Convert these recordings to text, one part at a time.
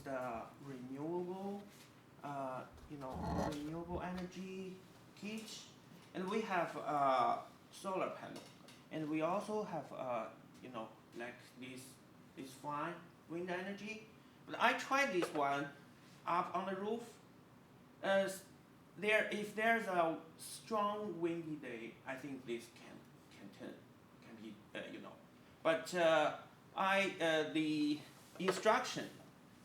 the renewable, renewable energy kit, and we have solar panel, and we also have like this fine wind energy. But I tried this one up on the roof. As if there's a strong windy day, I think this can be But the instruction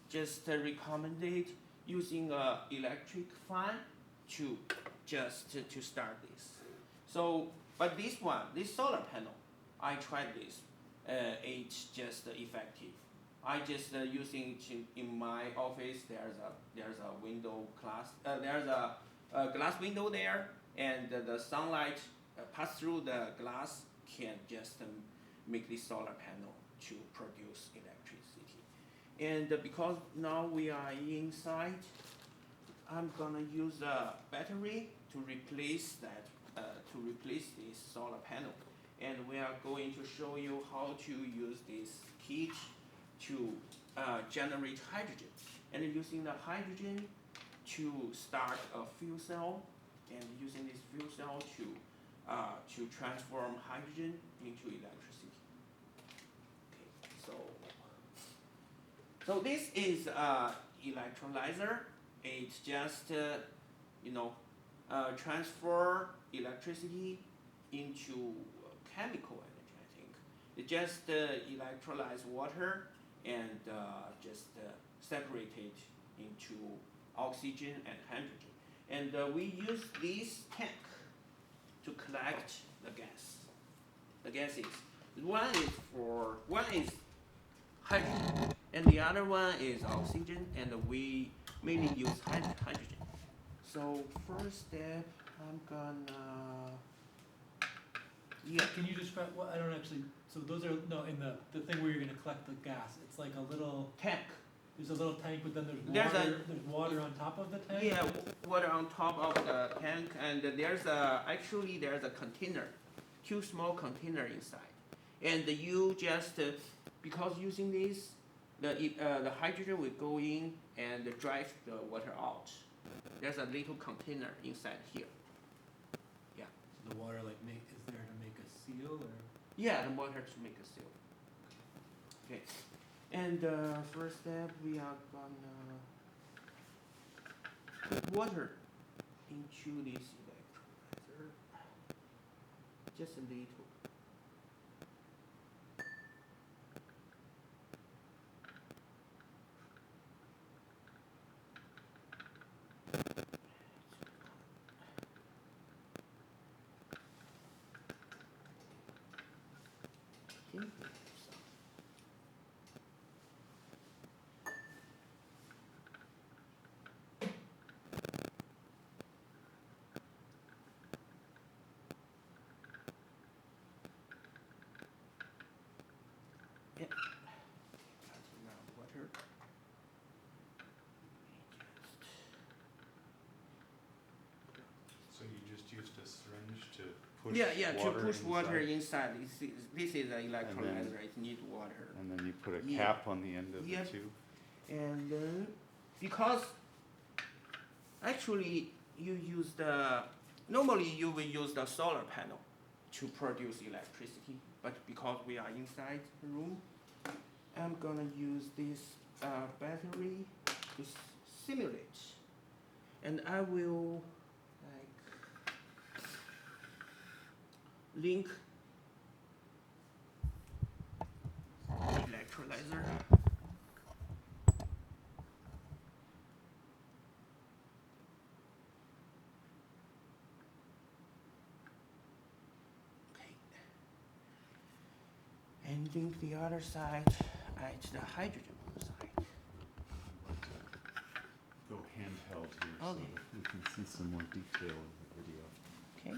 just recommended using a electric fan to to start this. So, but this solar panel, I tried this. It's just effective. I just using it in my office. There's a window class. There's a glass window there, and the sunlight pass through the glass can just make the solar panel to produce electricity. And because now we are inside, I'm gonna use a battery to replace this solar panel, and we are going to show you how to use this kit to generate hydrogen, and using the hydrogen to start a fuel cell, and using this fuel cell to transform hydrogen into electricity. Okay, so this is electrolyzer. It's just transfer electricity into chemical energy. I think it just electrolyze water and just separate it into oxygen and hydrogen. And we use this tank to collect the gas. The gases. One is hydrogen, and the other one is oxygen, and we mainly use hydrogen. So first step, I'm gonna. Yeah. Can you describe what I don't actually? So those are in the thing where you're going to collect the gas. It's like a little tank. There's a little tank, but then there's water on top of the tank. Yeah, water on top of the tank, and there's a container, two small container inside, and you just because using this, the hydrogen will go in and drive the water out. There's a little container inside here. Yeah. So the water is there to make a seal, or? Yeah, the water to make a seal. Okay. And first step, we are gonna put water into this electrolyzer, just a little. Okay. Yep. Water. So you just used a syringe to push to push water inside? inside. This is an electrolyzer. It needs water. And then you put a cap on the end of the tube? And because actually normally you will use the solar panel to produce electricity, but because we are inside the room, I'm gonna use this battery to simulate, and I will link electrolyzer. And link the other side at the hydrogen side. Go handheld here Okay. so that we can see some more detail in the video. Okay.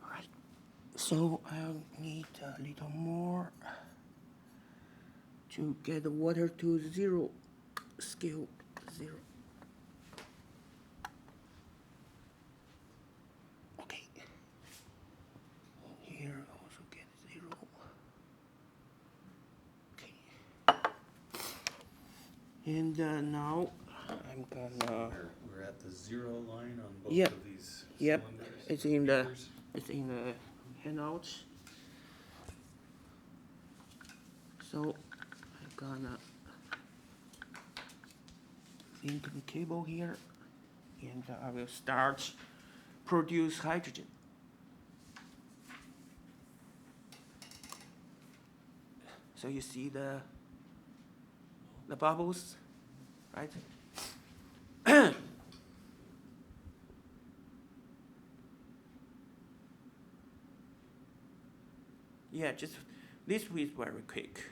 All right. So I'll need a little more to get the water to zero, scale 0. Okay, And now I'm gonna. We're at the 0 line on both Yep. of these Yep. cylinders. It's or in the beakers. it's in the handout. So I'm gonna link the cable here, and I will start produce hydrogen. So you see the bubbles, right? Yeah, just this is very quick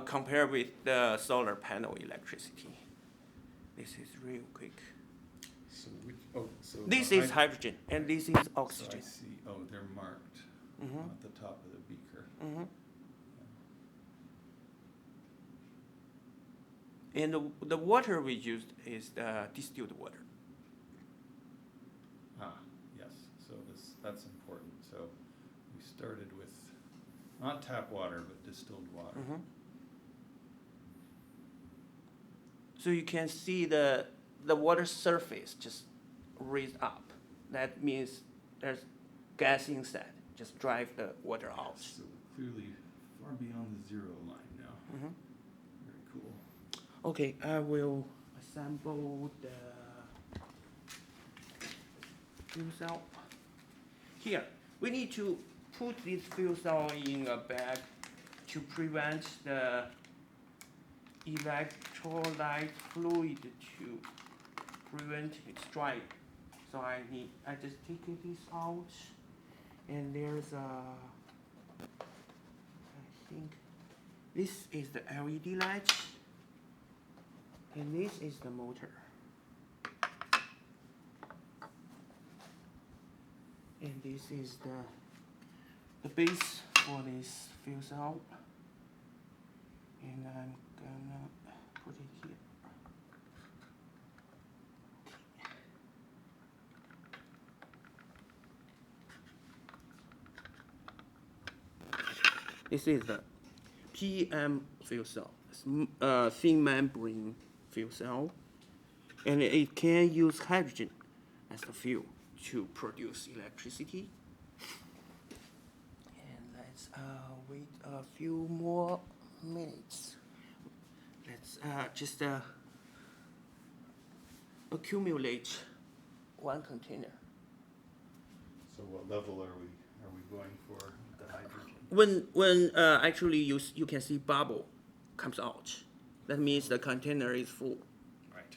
compared with the solar panel electricity. This is real quick. So so This the is hydrogen and this is So I oxygen. see, they're marked Mhm. at the top of the beaker. Mhm. And the water we used is the distilled water. Yes, so that's important. So we started with not tap water, but distilled water. Mhm. So you can see the water surface just raised up. That means there's gas inside. Just drive the water out. So clearly far beyond the 0 line now. Mhm. Very cool. Okay, I will assemble the fuel cell. Here, we need to put this fuel cell in a bag to prevent the electrolyte fluid to prevent its drying. So I just take this out, and there's a, I think this is the LED light, and this is the motor. And this is the base for this fuel cell. And I'm gonna put it here. This is the PM fuel cell, thin membrane fuel cell, and it can use hydrogen as the fuel to produce electricity. And let's wait a few more minutes. Let's just accumulate one container. So what level are we going for with the hydrogen? When actually you can see bubble comes out, that means the container is full. Right.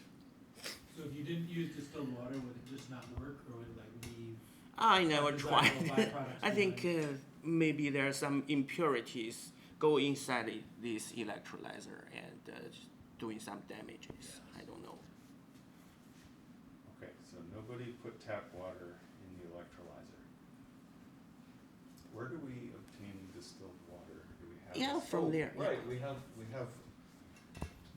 So if you didn't use distilled water, would it just not work, or would it like leave? I never tried. Desirable byproducts I think behind? maybe there are some impurities go inside this electrolyzer and doing some damages. I don't know. Okay, so nobody put tap water in the electrolyzer. Where do we obtain distilled water? Do we have? Yeah, from there, yeah. Right, we have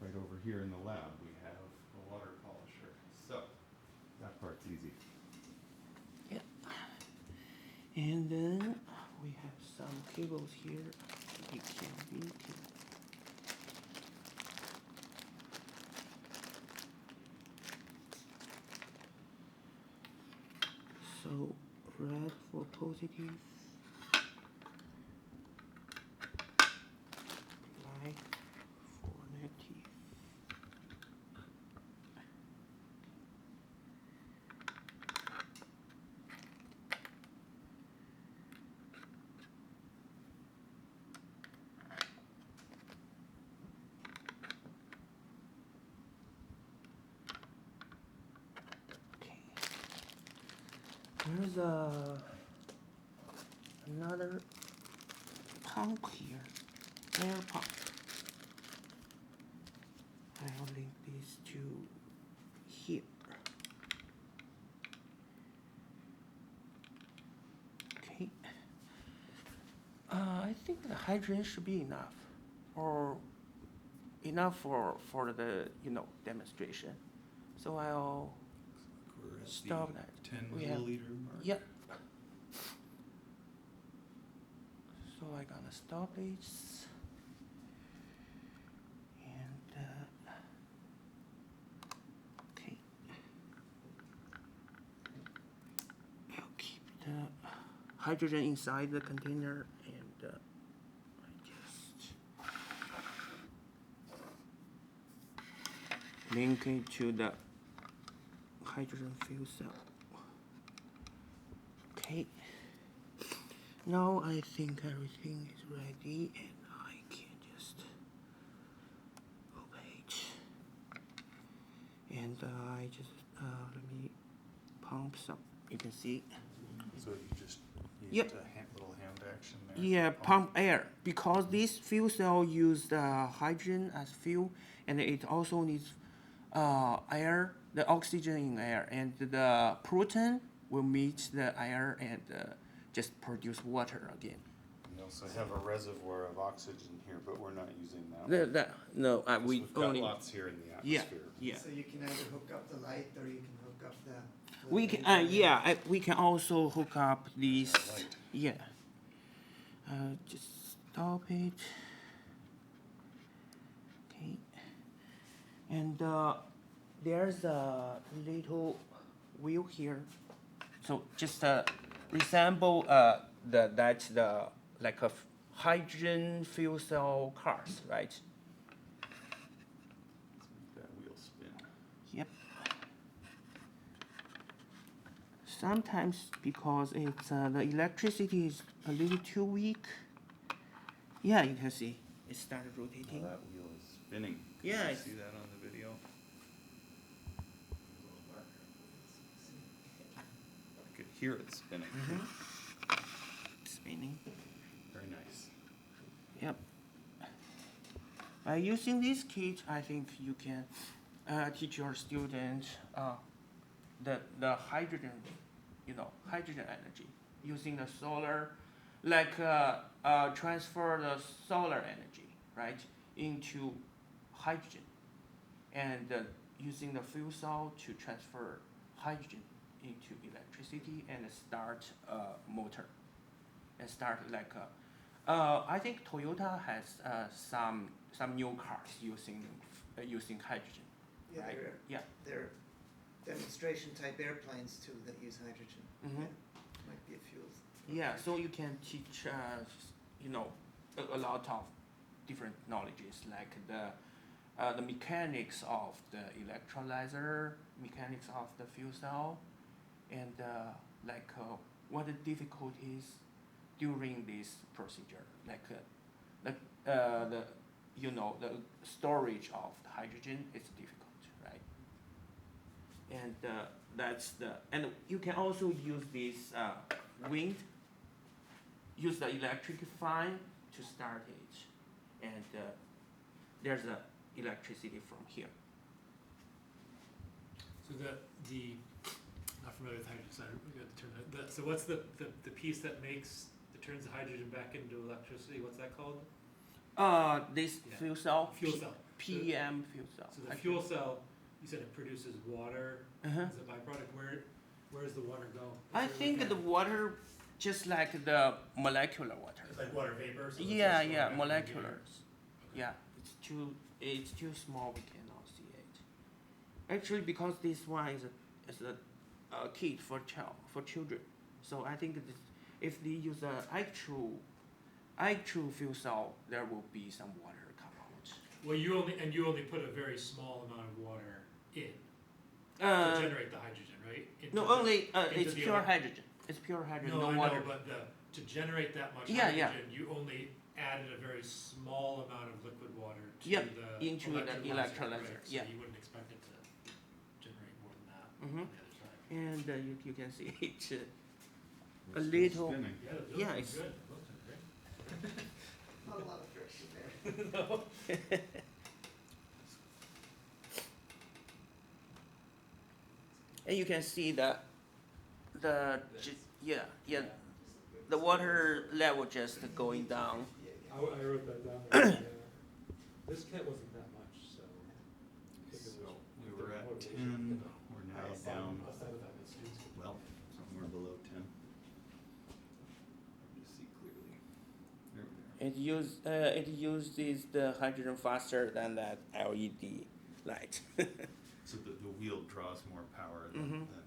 right over here in the lab. We have a water polisher. So that part's easy. Yeah. And then we have some cables here. It can be. So red for positive, black for negative. Okay. There's another pump here, air pump. I'll link these to here. Okay. I think the hydrogen should be enough, or enough for the demonstration. So I'll We're at stop the that. 10 We have- milliliter mark. Yep. So I'm gonna stop this, and hydrogen inside the container, and I just link it to the hydrogen fuel cell. Okay. Now I think everything is ready, and I can just open it. And I just let me pump some. You can see. So you just used Yep. a little hand action there? Yeah, pump air, because this fuel cell use hydrogen as fuel, and it also needs air, the oxygen in air, and the proton will meet the air and just produce water again. We also have a reservoir of oxygen here, but we're not using that. No, Because we we've got only lots here in the yeah atmosphere. yeah. So you can either hook up the light or you can hook up the. We can we can also hook up these Light. yeah. Just stop it. Okay. And there's a little wheel here, so just resemble the like a hydrogen fuel cell cars, right? That wheel spin. Yep. Sometimes because it's the electricity is a little too weak. Yeah, you can see it started rotating. That wheel is spinning. Can Yeah, you it's- see that on the video? I could hear it spinning. Spinning. Very nice. Yep. By using this kit, I think you can teach your students the hydrogen, hydrogen energy using the solar, like transfer the solar energy, right, into hydrogen, and using the fuel cell to transfer hydrogen into electricity and start a motor, and start like I think Toyota has some new cars using hydrogen. Yeah, Right. there, Yeah. there are demonstration type airplanes too that use hydrogen. Mhm. Yeah, might be a fuel. Yeah, so you can teach, a lot of different knowledges, like the mechanics of the electrolyzer, mechanics of the fuel cell, and what the difficulties during this procedure, the storage of the hydrogen is difficult, right? And and you can also use this wind, use the electric fan to start it, and there's electricity from here. So not familiar with hydrogen, so we got the term. So what's the piece that turns the hydrogen back into electricity? What's that called? This Yeah. fuel cell. Fuel cell. PEM fuel cell. So the fuel cell, you said it produces water Uh-huh. as a byproduct. Where does the water go? I Is there think like the water, just like the molecular water. it's like water vapor. So it's Yeah, just yeah, going back into molecular. Okay. Yeah, it's too small. We cannot see it. Actually, because this one is a kit for children. So I think if they use an actual fuel cell, there will be some water come out. Well, you only put a very small amount of water in to Uh, generate the hydrogen, right? no, Into the- only into it's the pure elec- hydrogen. It's pure hydrogen, No, no I water. know, but to generate that much Yeah, yeah. hydrogen, you only added a very small amount of liquid water to Yep, the into the electrolyzer, right? yeah. So you wouldn't expect it to generate more than that Mhm. on the other side. And you can see it. It's A still little- spinning. Yeah, the Yeah, building's it's- good. It looks great. Not a lot of friction there. No. And you can see the the water level just going down. I wrote that down. This kit wasn't that much, so. So we were at 10, we're now down, Outside of that, the students could- well, somewhere below 10. Just see clearly. There we are. It uses the hydrogen faster than that LED light. So the wheel draws more power than Mhm. than